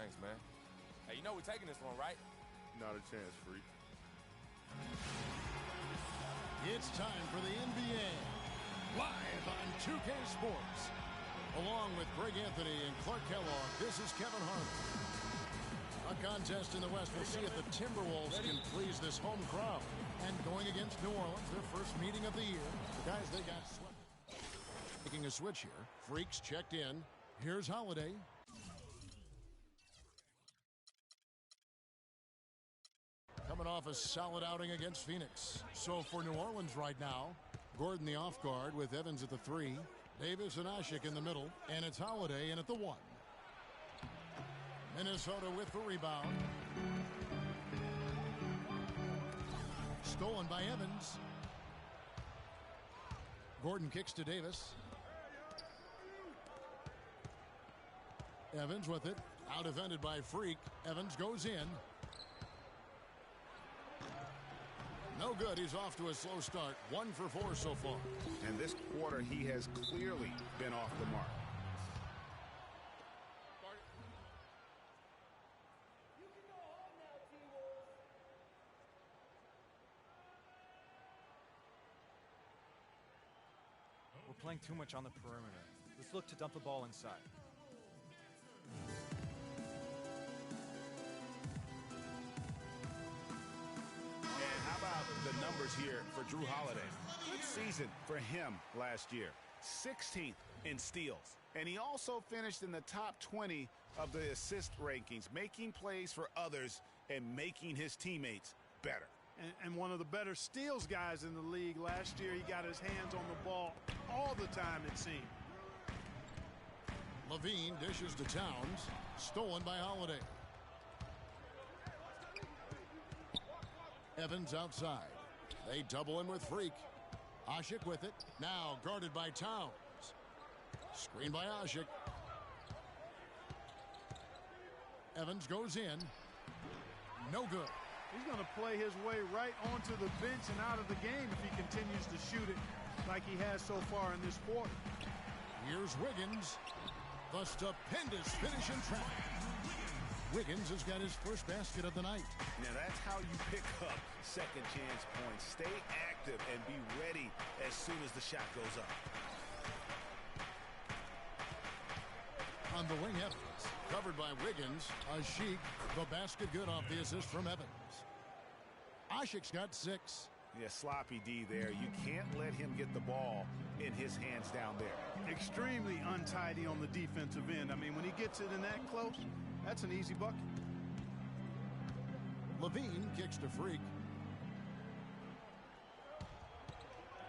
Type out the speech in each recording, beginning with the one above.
Thanks, man. Hey, you know we're taking this one, right? Not a chance, freak. It's time for the NBA, live on 2K Sports. Along with Greg Anthony and Clark Kellogg, this is Kevin Harlan. A contest in the West. We'll see if the Timberwolves can please this home crowd. And going against New Orleans, their first meeting of the year. The guys, they got swept. Making a switch here. Freaks checked in. Here's Holiday. Coming off a solid outing against Phoenix. So for New Orleans right now, Gordon the off guard with Evans at the 3. Davis and Asik in the middle. And it's Holiday in at the 1. Minnesota with the rebound. Stolen by Evans. Gordon kicks to Davis. Evans with it. Out defended by Freak. Evans goes in. No good. He's off to a slow start. 1 for 4 so far. And this quarter, he has clearly been off the mark. We're playing too much on the perimeter. Let's look to dump the ball inside. And how about the numbers here for Jrue Holiday? Good season for him last year. 16th in steals. And he also finished in the top 20 of the assist rankings, making plays for others and making his teammates better. And one of the better steals guys in the league. Last year, he got his hands on the ball all the time, it seemed. Levine dishes to Towns. Stolen by Holiday. Evans outside. They double in with Freak. Asik with it. Now guarded by Towns. Screen by Asik. Evans goes in. No good. He's going to play his way right onto the bench and out of the game if he continues to shoot it like he has so far in this quarter. Here's Wiggins. The stupendous finish in traffic. Wiggins has got his first basket of the night. Now that's how you pick up second chance points. Stay active and be ready as soon as the shot goes up. On the wing, Evans. Covered by Wiggins. Asik, the basket good off the assist from Evans. Asik's got 6. Yeah, sloppy D there. You can't let him get the ball in his hands down there. Extremely untidy on the defensive end. I mean, when he gets it in that close, that's an easy bucket. Levine kicks to Freak.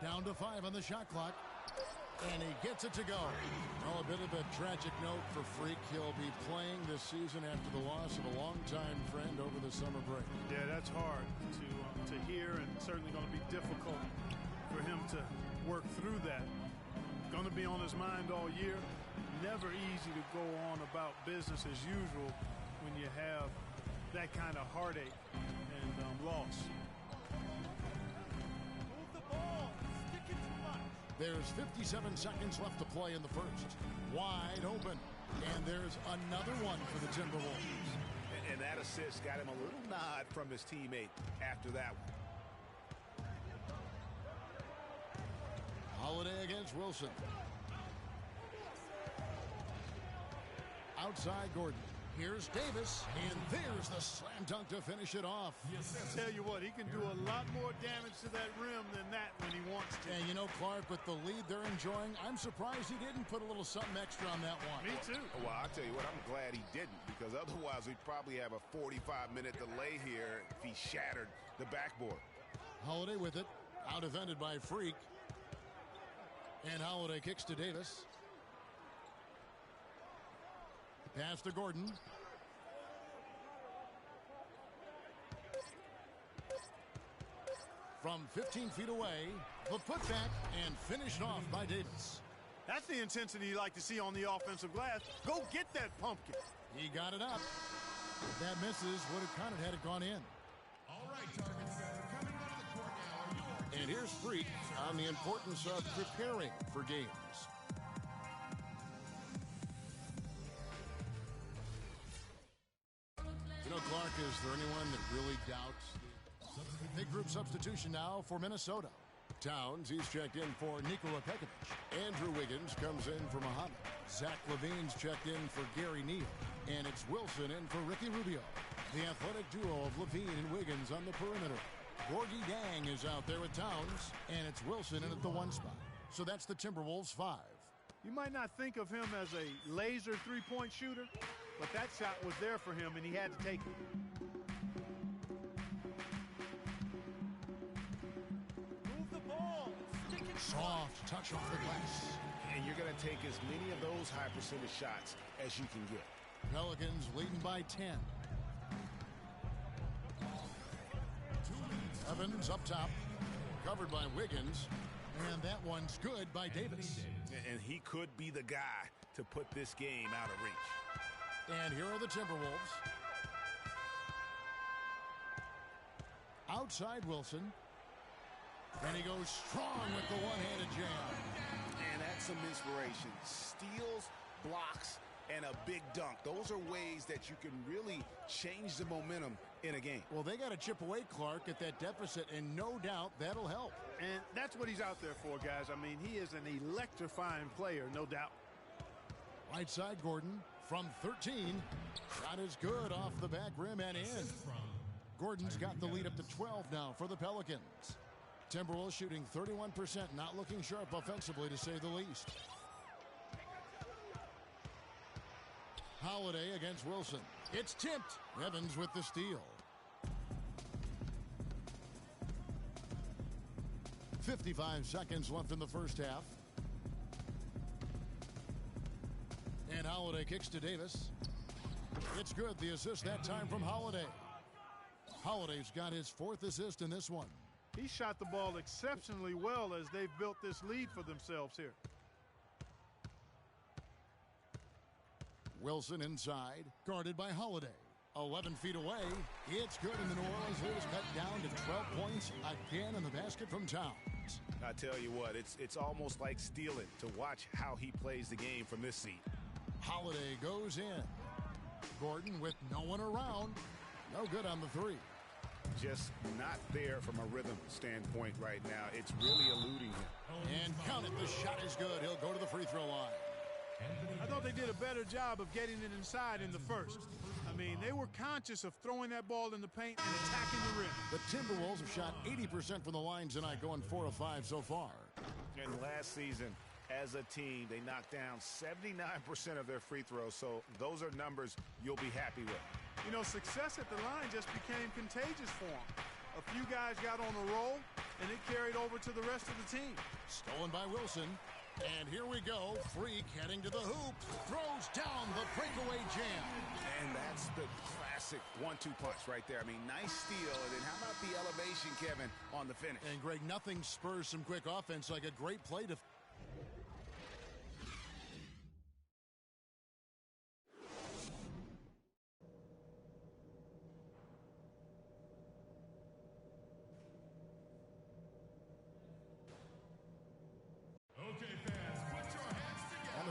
Down to 5 on the shot clock. And he gets it to go. Oh, a bit of a tragic note for Freak. He'll be playing this season after the loss of a longtime friend over the summer break. Yeah, that's hard to hear, and certainly going to be difficult for him to work through that. Going to be on his mind all year. Never easy to go on about business as usual when you have that kind of heartache and loss. There's 57 seconds left to play in the first. Wide open. And there's another one for the Timberwolves. And that assist got him a little nod from his teammate after that one. Holiday against Wilson. Outside Gordon. Here's Davis, and there's the slam dunk to finish it off. I'll tell you what, he can do a lot more damage to that rim than that when he wants to. And you know, Clark, with the lead they're enjoying, I'm surprised he didn't put a little something extra on that one. Me too. Well, I'll tell you what, I'm glad he didn't, because otherwise we'd probably have a 45-minute delay here if he shattered the backboard. Holiday with it, out defended by Freak. And Holiday kicks to Davis. Pass to Gordon. From 15 feet away, the putback, and finished off by Davis. That's the intensity you like to see on the offensive glass. Go get that pumpkin. He got it up. If that misses, would have counted had it gone in. All right, target setter, coming onto the court now. And here's Freak on the importance of preparing for games. there anyone that really doubts the big group substitution now for Minnesota? Towns, he's checked in for Nikola Pekovic. Andrew Wiggins comes in for Muhammad. Zach LaVine's checked in for Gary Neal. And it's Wilson in for Ricky Rubio. The athletic duo of LaVine and Wiggins on the perimeter. Gorgie Dang is out there with Towns. And it's Wilson in at the 1 spot. So that's the Timberwolves 5. You might not think of him as a laser three-point shooter, but that shot was there for him, and he had to take it. Soft touch off the glass. And you're going to take as many of those high percentage shots as you can get. Pelicans leading by 10. Evans up top, covered by Wiggins, and that one's good by Davis. And he could be the guy to put this game out of reach. And here are the Timberwolves. Outside Wilson. And he goes strong with the one-handed jam. And that's some inspiration. Steals, blocks, and a big dunk. Those are ways that you can really change the momentum in a game. Well, they got to chip away, Clark, at that deficit, and no doubt that'll help. And that's what he's out there for, guys. I mean, he is an electrifying player, no doubt. Right side, Gordon from 13. Shot is good off the back rim and in. Gordon's got the lead up to 12 now for the Pelicans. Timberwolves shooting 31%, not looking sharp offensively to say the least. Holiday against Wilson. It's tipped. Evans with the steal. 55 seconds left in the first half. And Holiday kicks to Davis. It's good. The assist that time from Holiday. Holiday's got his 4th assist in this one. He shot the ball exceptionally well as they've built this lead for themselves here. Wilson inside, guarded by Holiday. 11 feet away. It's good, and the New Orleans lead is cut down to 12 points again in the basket from Towns. I tell you what, it's almost like stealing to watch how he plays the game from this seat. Holiday goes in. Gordon with no one around. No good on the 3. Just not there from a rhythm standpoint right now. It's really eluding him. And count it, the shot is good. He'll go to the free throw line. I thought they did a better job of getting it inside in the first. I mean, they were conscious of throwing that ball in the paint and attacking the rim. The Timberwolves have shot 80% from the line tonight, going 4 of 5 so far. And last season, as a team, they knocked down 79% of their free throws, so those are numbers you'll be happy with. You know, success at the line just became contagious for them. A few guys got on a roll, and it carried over to the rest of the team. Stolen by Wilson. And here we go. Freak heading to the hoop. Throws down the breakaway jam. And that's the classic 1-2 punch right there. I mean, nice steal. And then how about the elevation, Kevin, on the finish? And, Greg, nothing spurs some quick offense like a great play to...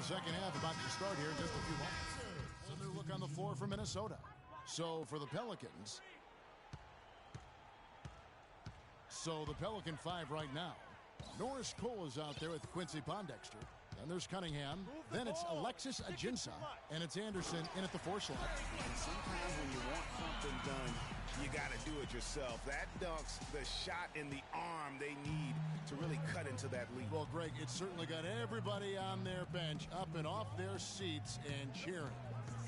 Second half about to start here in just a few moments. So new look on the floor for Minnesota. So for the Pelicans. So the Pelican 5 right now. Norris Cole is out there with Quincy Pondexter. Then there's Cunningham. Then it's Alexis Ajinça. And it's Anderson in at the 4 slot. And sometimes when you want something done, you got to do it yourself. That dunks the shot in the arm they need to really cut into that lead. Well, Greg, it certainly got everybody on their bench up and off their seats and cheering.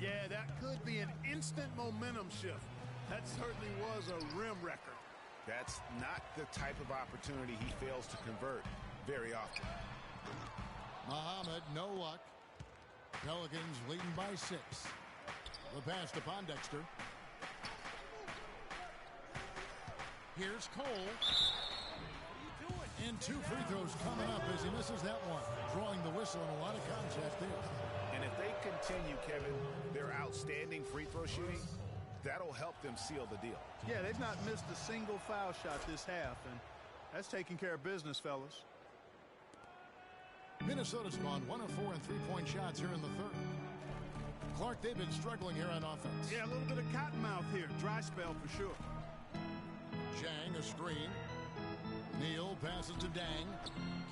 Yeah, that could be an instant momentum shift. That certainly was a rim record. That's not the type of opportunity he fails to convert very often. Muhammad, no luck. Pelicans leading by 6. The pass to Pondexter. Here's Cole. And 2 free throws coming up as he misses that one. Drawing the whistle and a lot of contact there. And if they continue, Kevin, their outstanding free throw shooting, that'll help them seal the deal. Yeah, they've not missed a single foul shot this half, and that's taking care of business, fellas. Minnesota's gone 1 of 4 in 3-point shots here in the third. Clark, they've been struggling here on offense. Yeah, a little bit of cottonmouth here. Dry spell for sure. Jang, a screen. Neal passes to Dang.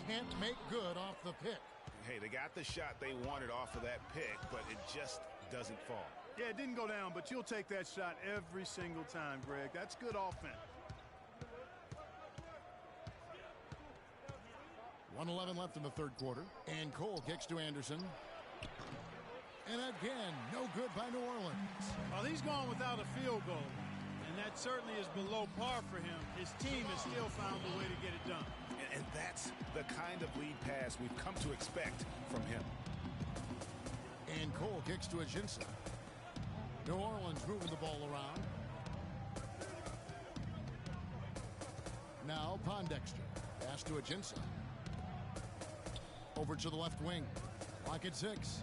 Can't make good off the pick. Hey, they got the shot they wanted off of that pick, but it just doesn't fall. Yeah, it didn't go down, but you'll take that shot every single time, Greg. That's good offense. 1:11 left in the third quarter. And Cole kicks to Anderson. And again, no good by New Orleans. Well, he's gone without a field goal, and that certainly is below par for him. His team has still found a way to get it done. And that's the kind of lead pass we've come to expect from him. And Cole kicks to Ajinça. New Orleans moving the ball around. Now Pondexter. Pass to Ajinça. Over to the left wing. Lock at 6.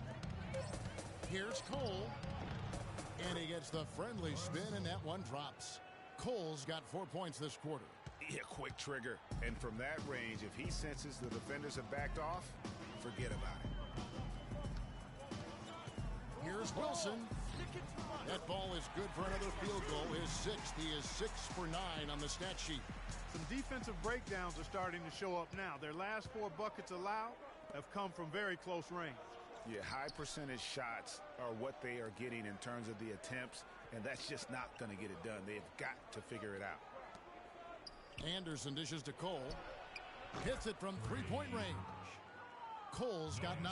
Here's Cole. And he gets the friendly spin, and that one drops. Cole's got 4 points this quarter. Yeah, quick trigger. And from that range, if he senses the defenders have backed off, forget about it. Here's Wilson. That ball is good for another field goal. His 6th. He is 6 for 9 on the stat sheet. Some defensive breakdowns are starting to show up now. Their last 4 buckets allowed have come from very close range. Yeah, high percentage shots are what they are getting in terms of the attempts, and that's just not going to get it done. They've got to figure it out. Anderson dishes to Cole. Hits it from three-point range. Cole's got 9.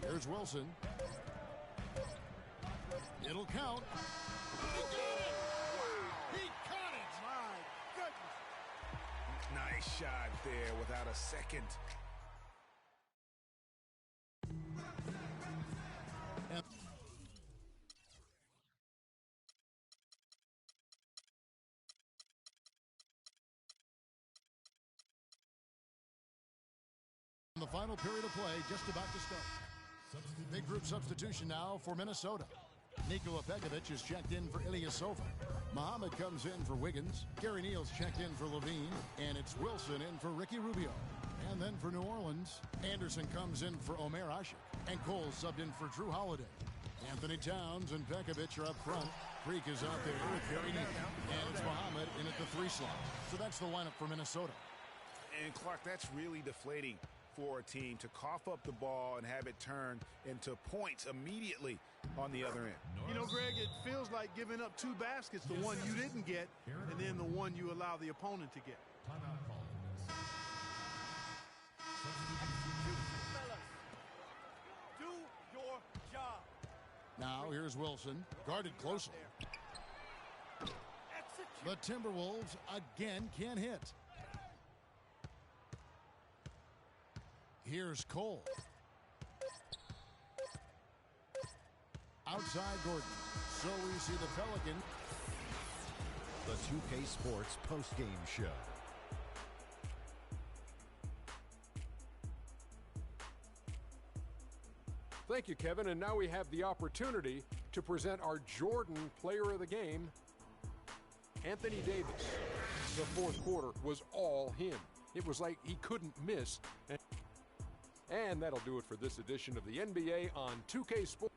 Here's Wilson. It'll count. He got it! He caught it! My goodness. Nice shot there without a second. And the final period of play just about to start. Big group substitution now for Minnesota. Nikola Pekovic is checked in for Ilyasova. Muhammad comes in for Wiggins. Gary Neal's checked in for Levine. And it's Wilson in for Ricky Rubio. And then for New Orleans, Anderson comes in for Omer Asik. And Cole subbed in for Drew Holiday. Anthony Towns and Pekovic are up front. Creek is out there with Gary Neal. And it's Muhammad in at the 3 slot. So that's the lineup for Minnesota. And Clark, that's really deflating for a team to cough up the ball and have it turn into points immediately on the other end. You know, Greg, it feels like giving up 2 baskets, the one you didn't get, and then the one you allow the opponent to get. Do your job. Now here's Wilson, guarded closely. The Timberwolves again can't hit. Here's Cole. Outside Gordon. So we see the Pelican. The 2K Sports postgame show. Thank you, Kevin. And now we have the opportunity to present our Jordan Player of the Game, Anthony Davis. The fourth quarter was all him. It was like he couldn't miss. And that'll do it for this edition of the NBA on 2K Sports.